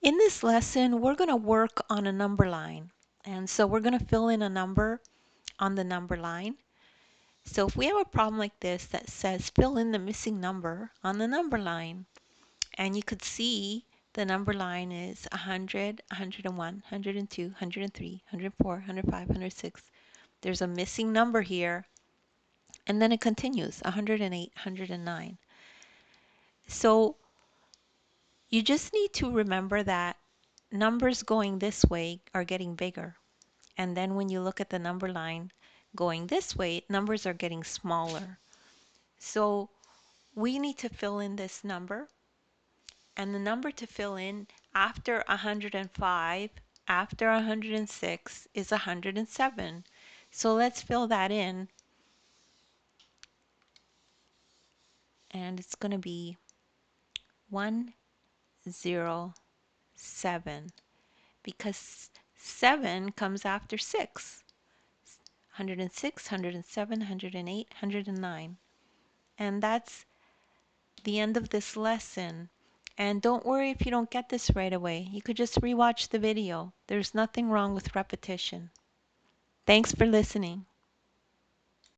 In this lesson, we're going to work on a number line. And so we're going to fill in a number on the number line. So if we have a problem like this that says fill in the missing number on the number line, and you could see the number line is 100, 101, 102, 103, 104, 105, 106. There's a missing number here, and then it continues, 108, 109. So you just need to remember that numbers going this way are getting bigger. And then when you look at the number line going this way, numbers are getting smaller. So we need to fill in this number. And the number to fill in after 105, after 106 is 107. So let's fill that in. And it's going to be 107 because 7 comes after 6. 106, 107, 108, 109. And that's the end of this lesson. And don't worry if you don't get this right away. You could just rewatch the video. There's nothing wrong with repetition. Thanks for listening.